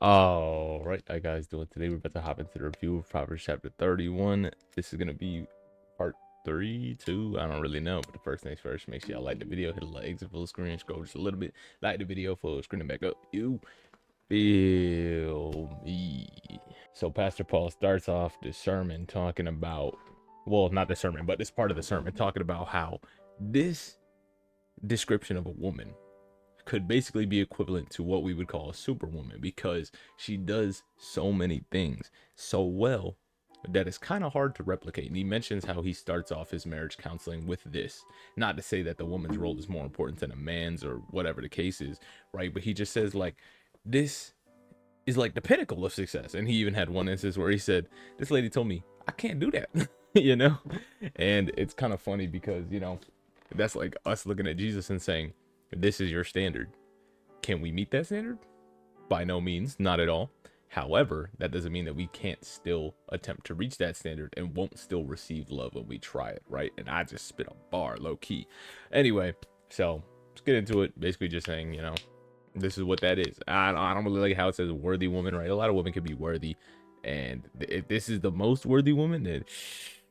All right, how you guys doing today? We're about to hop into the review of Proverbs chapter 31. This is gonna be part 3, 2. I don't really know, but the first things first, make sure y'all like the video, hit a like, exit full screen, scroll just a little bit, like the video, full screen and back up. You feel me? So Pastor Paul starts off the sermon talking about, well, not the sermon, but this part of the sermon talking about how this description of a woman could basically be equivalent to what we would call a superwoman because she does so many things so well that it's kind of hard to replicate. And he mentions how he starts off his marriage counseling with this. Not to say that the woman's role is more important than a man's or whatever the case is, right? But he just says, like, this is like the pinnacle of success. And he even had one instance where he said, this lady told me I can't do that, you know? And it's kind of funny because, that's like us looking at Jesus and saying, this is your standard. Can we meet that standard? By no means, not at all. However, that doesn't mean that we can't still attempt to reach that standard and won't still receive love when we try it, right? And I just spit a bar low key. Anyway, so let's get into it. Basically just saying, this is what that is. I don't really like how it says worthy woman, right? A lot of women can be worthy. And if this is the most worthy woman, then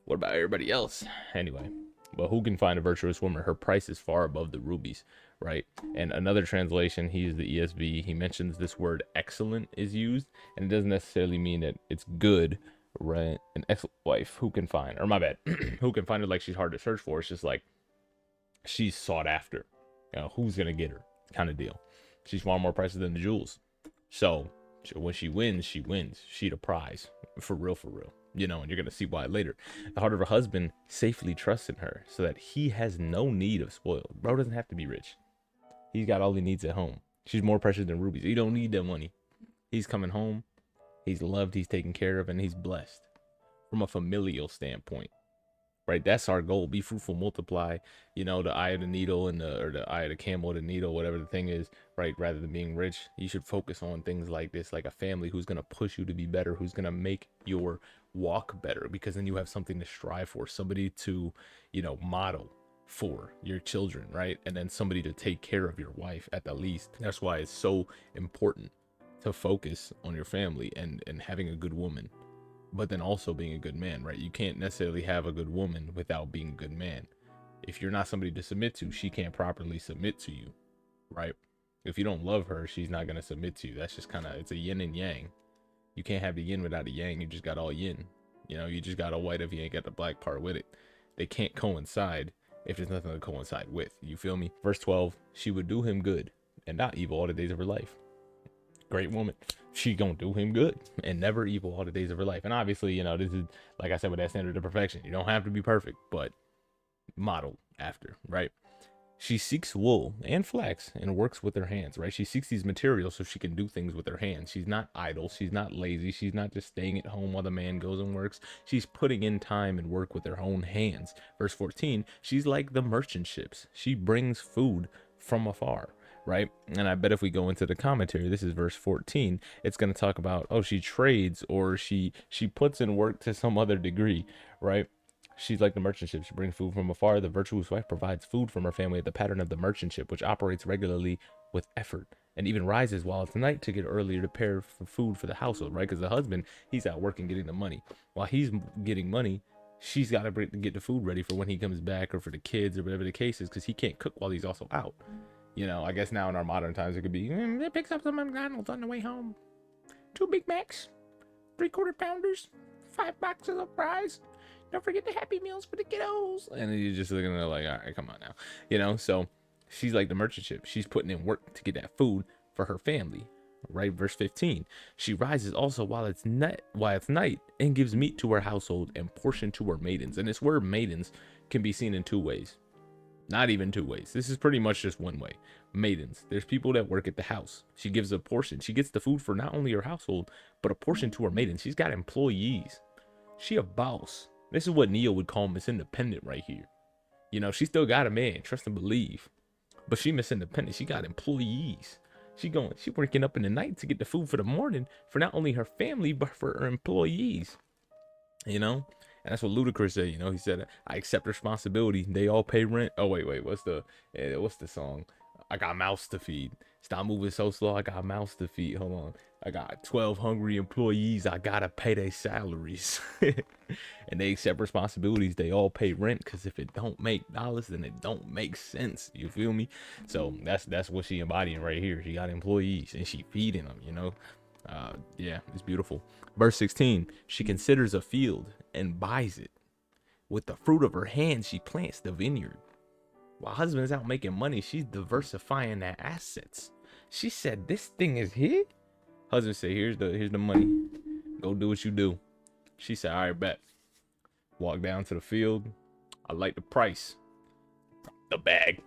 what about everybody else? Anyway, but who can find a virtuous woman? Her price is far above the rubies, right? And another translation, he used the ESV, he mentions this word excellent is used, and it doesn't necessarily mean that it's good, right? An excellent wife, who can find, or my bad, who can find her, like she's hard to search for. It's just like she's sought after. Who's gonna get her kind of deal. She's far more precious than the jewels. So when she wins, she wins. She the prize, for real, for real. And you're going to see why later. The heart of her husband safely trusts in her so that he has no need of spoil. Bro doesn't have to be rich. He's got all he needs at home. She's more precious than rubies. He don't need that money. He's coming home. He's loved. He's taken care of, and he's blessed from a familial standpoint. Right, that's our goal. Be fruitful, multiply. The eye of the needle and the eye of the camel, the needle, whatever the thing is. Right, rather than being rich, you should focus on things like this, like a family who's gonna push you to be better, who's gonna make your walk better, because then you have something to strive for, somebody to, model for your children, right? And then somebody to take care of your wife at the least. That's why it's so important to focus on your family and having a good woman, but then also being a good man, right? You can't necessarily have a good woman without being a good man. If you're not somebody to submit to, she can't properly submit to you, right? If you don't love her, she's not going to submit to you. That's just kind of, it's a yin and yang. You can't have the yin without a yang. You just got all yin. You just got a white if you ain't got the black part with it. They can't coincide if there's nothing to coincide with. You feel me? Verse 12, she would do him good and not evil all the days of her life. Great woman. She gonna do him good and never evil all the days of her life. And obviously, this is, like I said, with that standard of perfection. You don't have to be perfect, but modeled after, right? She seeks wool and flax and works with her hands, right? She seeks these materials so she can do things with her hands. She's not idle. She's not lazy. She's not just staying at home while the man goes and works. She's putting in time and work with her own hands. Verse 14, she's like the merchant ships. She brings food from afar, right? And I bet if we go into the commentary, this is verse 14, it's going to talk about, she trades, or she puts in work to some other degree, right? She's like the merchant ship. She brings food from afar. The virtuous wife provides food from her family at the pattern of the merchant ship, which operates regularly with effort and even rises while it's night to get earlier to prepare for food for the household, right? Because the husband, he's out working, getting the money. While he's getting money, she's got to get the food ready for when he comes back, or for the kids, or whatever the case is, because he can't cook while he's also out. I guess now in our modern times, it could be, it picks up some McDonald's on the way home. 2 Big Macs, 3/4 pounders, 5 boxes of fries. Don't forget the Happy Meals for the kiddos. And then you're just looking at her like, all right, come on now. So she's like the merchant ship. She's putting in work to get that food for her family, right? Verse 15, she rises also while it's night, and gives meat to her household and portion to her maidens. And this word maidens can be seen in 2 ways. Not even 2 ways. This is pretty much just 1 way. Maidens. There's people that work at the house. She gives a portion. She gets the food for not only her household, but a portion to her maidens. She's got employees. She a boss. This is what Neo would call Miss Independent right here. She still got a man, trust and believe. But she Miss Independent. She got employees. She working up in the night to get the food for the morning for not only her family, but for her employees. And that's what Ludacris said. He said, I accept responsibility. They all pay rent. Oh, wait. What's the song? I got a mouse to feed. Stop moving so slow. I got a mouse to feed. Hold on. I got 12 hungry employees. I gotta pay their salaries. And they accept responsibilities. They all pay rent, because if it don't make dollars, then it don't make sense. You feel me? So that's what she embodying right here. She got employees and she feeding them, you know? Yeah, it's beautiful. Verse 16, she considers a field and buys it. With the fruit of her hands, she plants the vineyard. While husband is out making money, she's diversifying their assets. She said, "This thing is here." Husband said, here's the money. Go do what you do." She said, "All right, bet." Walk down to the field. "I like the price." The bag.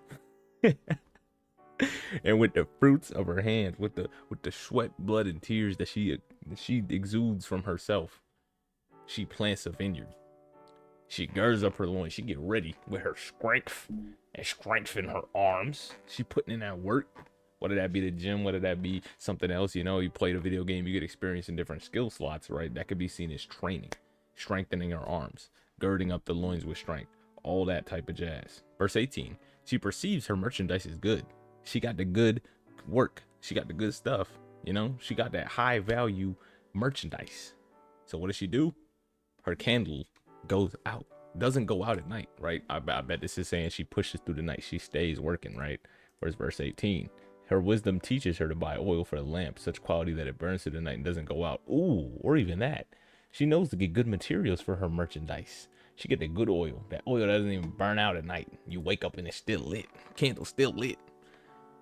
And with the fruits of her hands, with the sweat, blood, and tears that she exudes from herself, she plants a vineyard. She girds up her loins. She get ready with her strength and strength in her arms. She putting in that work. Whether that be the gym, whether that be something else, you know, you play the video game, you get experience in different skill slots, right? That could be seen as training, strengthening her arms, girding up the loins with strength, all that type of jazz. Verse 18, she perceives her merchandise is good. She got the good work. She got the good stuff, you know? She got that high value merchandise. So what does she do? Her candle goes out. Doesn't go out at night, right? I bet this is saying she pushes through the night. She stays working, right? Whereas verse 18, her wisdom teaches her to buy oil for the lamp, such quality that it burns through the night and doesn't go out. Ooh, or even that. She knows to get good materials for her merchandise. She get the good oil. That oil doesn't even burn out at night. You wake up and it's still lit. Candle still lit.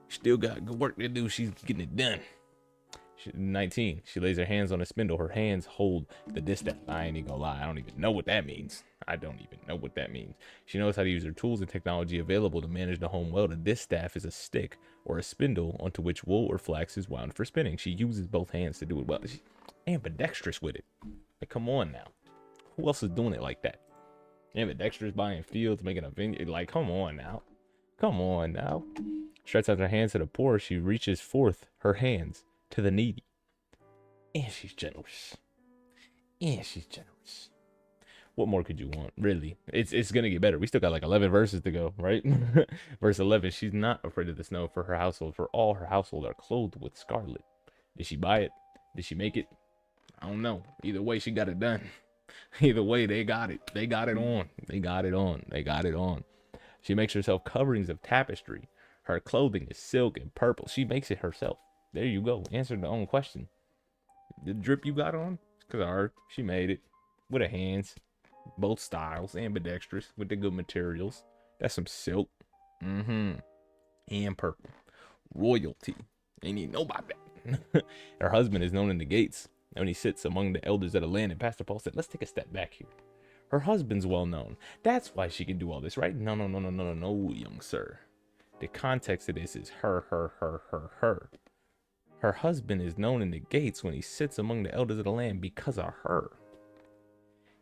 Still got good work to do. She's getting it done. 19, she lays her hands on a spindle. Her hands hold the distaff. I ain't even gonna lie, I don't even know what that means. She knows how to use her tools and technology available to manage the home well. The distaff is a stick or a spindle onto which wool or flax is wound for spinning. She uses both hands to do it well. She's ambidextrous with it. Like, come on now. Who else is doing it like that? Ambidextrous, buying fields, making a vineyard. Like, come on now. Stretches out her hands to the poor. She reaches forth her hands to the needy. And she's generous. What more could you want? Really? It's gonna get better. We still got like 11 verses to go, right? Verse 11, she's not afraid of the snow for her household, for all her household are clothed with scarlet. Did she buy it? Did she make it? I don't know. Either way, she got it done. Either way, they got it. They got it on. She makes herself coverings of tapestry. Her clothing is silk and purple. She makes it herself. There you go. Answered the own question. The drip you got on? It's because of her. She made it. With her hands. Both styles. Ambidextrous. With the good materials. That's some silk. And purple. Royalty. Ain't even know about that. Her husband is known in the gates. And when he sits among the elders of the land. And Pastor Paul said, let's take a step back here. Her husband's well known. That's why she can do all this, right? No, young sir. The context of this is her. Her husband is known in the gates when he sits among the elders of the land because of her.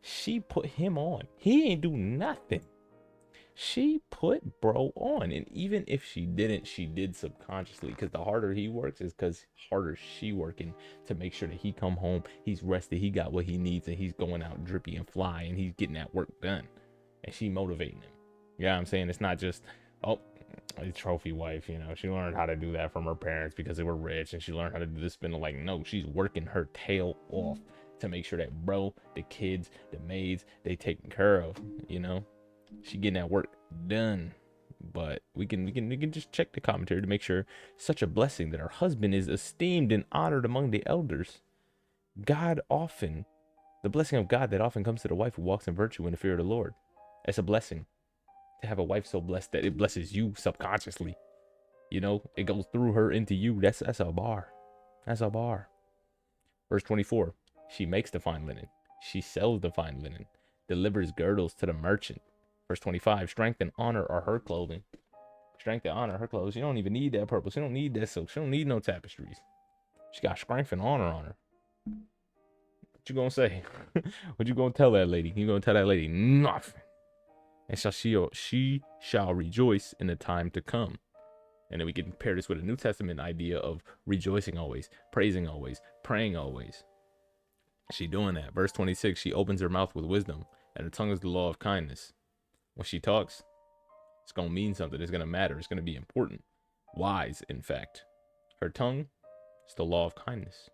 She put him on. He ain't do nothing. She put bro on. And even if she didn't, she did subconsciously. Because the harder he works is because harder she working to make sure that he come home, he's rested, he got what he needs, and he's going out drippy and fly, and he's getting that work done. And she motivating him. You know what I'm saying? It's not just, oh, a trophy wife, you know, she learned how to do that from her parents because they were rich, and she learned how to do this spindle. Like, no, she's working her tail off to make sure that bro, the kids, the maids, they taken care of, you know. She getting that work done. But we can just check the commentary to make sure. Such a blessing that her husband is esteemed and honored among the elders. The blessing of God that often comes to the wife who walks in virtue and the fear of the Lord. It's a blessing to have a wife so blessed that it blesses you subconsciously. You know, it goes through her into you. That's a bar. Verse 24, she makes the fine linen. She sells the fine linen, delivers girdles to the merchant. Verse 25, strength and honor are her clothing. Strength and honor, her clothes. She don't even need that purple. She don't need that silk. She don't need no tapestries. She got strength and honor on her. What you gonna say? What you gonna tell that lady? You gonna tell that lady nothing. And she shall rejoice in the time to come. And then we can pair this with a New Testament idea of rejoicing always, praising always, praying always. She doing that. Verse 26, she opens her mouth with wisdom, and her tongue is the law of kindness. When she talks, it's going to mean something. It's going to matter. It's going to be important. Wise, in fact. Her tongue is the law of kindness.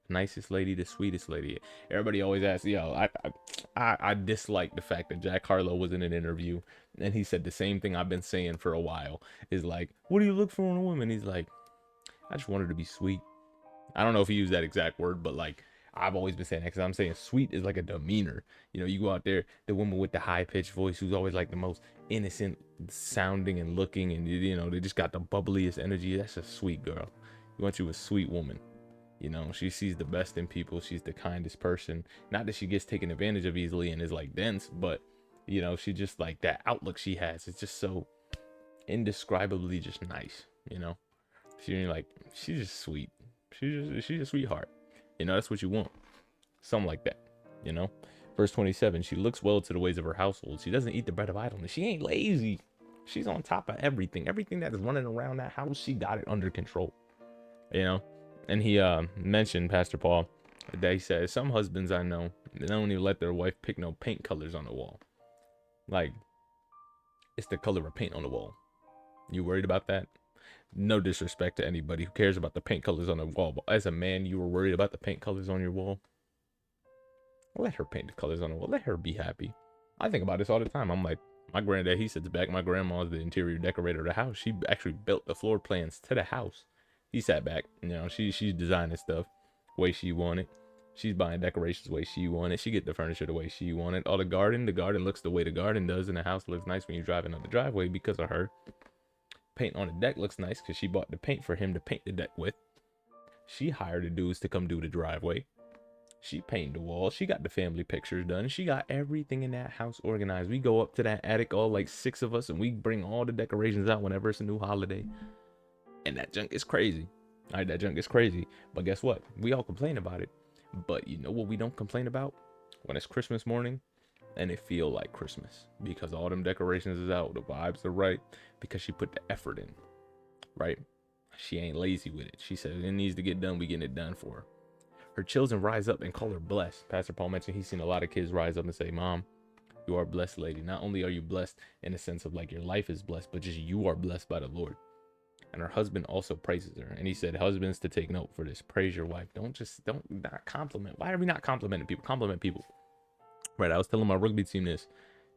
nicest lady, the sweetest lady. Everybody always asks, yo, I dislike the fact that Jack Harlow was in an interview and he said the same thing I've been saying for a while. Is like, what do you look for in a woman? He's like, I just want her to be sweet. I don't know if he used that exact word, but like I've always been saying that because I'm saying sweet is like a demeanor. You know, you go out there, the woman with the high pitched voice who's always like the most innocent sounding and looking, and you know, they just got the bubbliest energy. That's a sweet girl. You want you a sweet woman. You know, she sees the best in people. She's the kindest person. Not that she gets taken advantage of easily and is like dense, but you know, she just like that outlook she has. It's just so indescribably just nice. You know, she's just sweet. She's a sweetheart. You know, that's what you want. Something like that. You know. Verse 27. She looks well to the ways of her household. She doesn't eat the bread of idleness. She ain't lazy. She's on top of everything. Everything that is running around that house, she got it under control. You know. And he mentioned, Pastor Paul, that he says some husbands I know, they don't even let their wife pick no paint colors on the wall. Like, it's the color of paint on the wall. You worried about that? No disrespect to anybody who cares about the paint colors on the wall, but as a man, you were worried about the paint colors on your wall. Let her paint the colors on the wall. Let her be happy. I think about this all the time. I'm like, my granddad, he sits back. My grandma's the interior decorator of the house. She actually built the floor plans to the house. He sat back. You know, she's designing stuff the way she wanted. She's buying decorations the way she wanted. She get the furniture the way she wanted. All the garden looks the way the garden does, and the house looks nice when you're driving up the driveway because of her. Paint on the deck looks nice because she bought the paint for him to paint the deck with. She hired the dudes to come do the driveway. She painted the walls. She got the family pictures done. She got everything in that house organized. We go up to that attic, all like 6 of us, and we bring all the decorations out whenever it's a new holiday. And that junk is crazy. All right, that junk is crazy. But guess what? We all complain about it. But you know what we don't complain about? When it's Christmas morning and it feel like Christmas. Because all them decorations is out. The vibes are right. Because she put the effort in. Right? She ain't lazy with it. She said it needs to get done. We getting it done for her. Her children rise up and call her blessed. Pastor Paul mentioned he's seen a lot of kids rise up and say, Mom, you are a blessed lady. Not only are you blessed in the sense of like your life is blessed, but just you are blessed by the Lord. And her husband also praises her. And he said, husbands, to take note for this. Praise your wife. Don't not compliment. Why are we not complimenting people? Compliment people. Right. I was telling my rugby team this.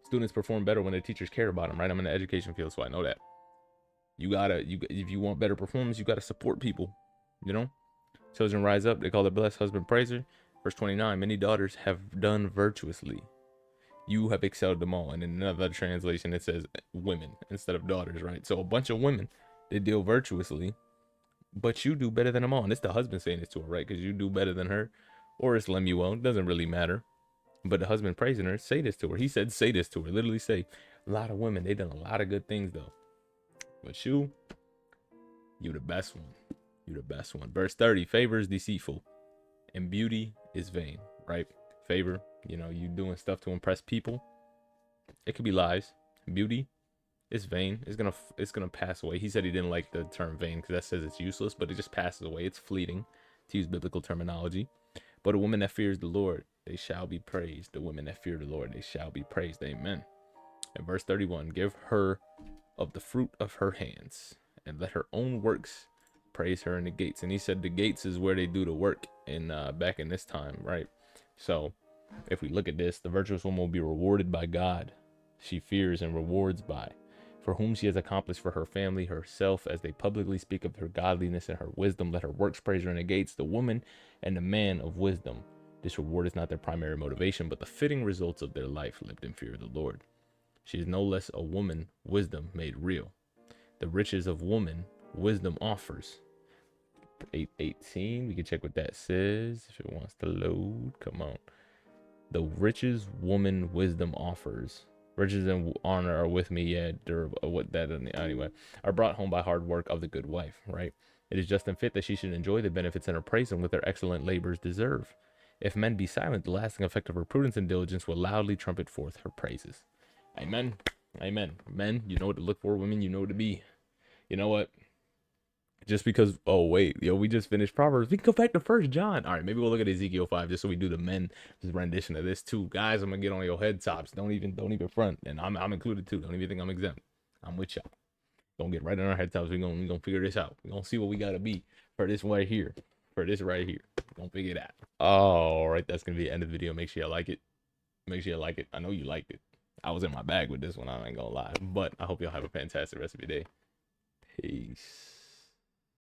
Students perform better when their teachers care about them. Right. I'm in the education field, so I know that. If you want better performance, you gotta support people. You know? Children rise up, they call their blessed, husband praise her. Verse 29, many daughters have done virtuously. You have excelled them all. And in another translation, it says women instead of daughters, right? So a bunch of women, they deal virtuously, but you do better than them all. And it's the husband saying this to her, right? Because you do better than her. Or it's Lemuel, it doesn't really matter. But the husband praising her, say this to her. He said, say this to her. Literally say, a lot of women, they done a lot of good things though. But you the best one. You the best one. Verse 30, favor is deceitful and beauty is vain, right? Favor, you know, you doing stuff to impress people. It could be lies. Beauty is vain. It's gonna pass away. He said he didn't like the term vain because that says it's useless, but it just passes away. It's fleeting, to use biblical terminology. But a woman that fears the Lord, they shall be praised. The women that fear the Lord, they shall be praised. Amen. And verse 31, give her of the fruit of her hands, and let her own works praise her in the gates. And he said the gates is where they do the work in back in this time, right? So if we look at this, the virtuous woman will be rewarded by God. She fears and rewards by, for whom she has accomplished for her family, herself, as they publicly speak of her godliness and her wisdom. Let her works praise her in the gates. The woman and the man of wisdom. This reward is not their primary motivation, but the fitting results of their life lived in fear of the Lord. She is no less a woman, wisdom made real. The riches of woman, wisdom offers. 8:18, we can check what that says if it wants to load. Come on. The riches woman wisdom offers. Riches and honor are with me, yeah, what that anyway, are brought home by hard work of the good wife, right? It is just and fit that she should enjoy the benefits and her praise them with their excellent labors deserve. If men be silent, the lasting effect of her prudence and diligence will loudly trumpet forth her praises. Amen. Amen. Men, you know what to look for. Women, you know what to be. You know what? Just because, oh wait, we just finished Proverbs. We can go back to 1 John. All right, maybe we'll look at Ezekiel 5 just so we do the men's rendition of this too. Guys, I'm gonna get on your head tops. Don't even front. And I'm included too. Don't even think I'm exempt. I'm with y'all. Gonna get right on our head tops. We're gonna figure this out. We're gonna see what we gotta be for this right here. for this right here. Don't figure that. All right, that's gonna be the end of the video. Make sure you like it. Make sure you like it. I know you liked it. I was in my bag with this one. I ain't gonna lie. But I hope y'all have a fantastic rest of your day. Peace.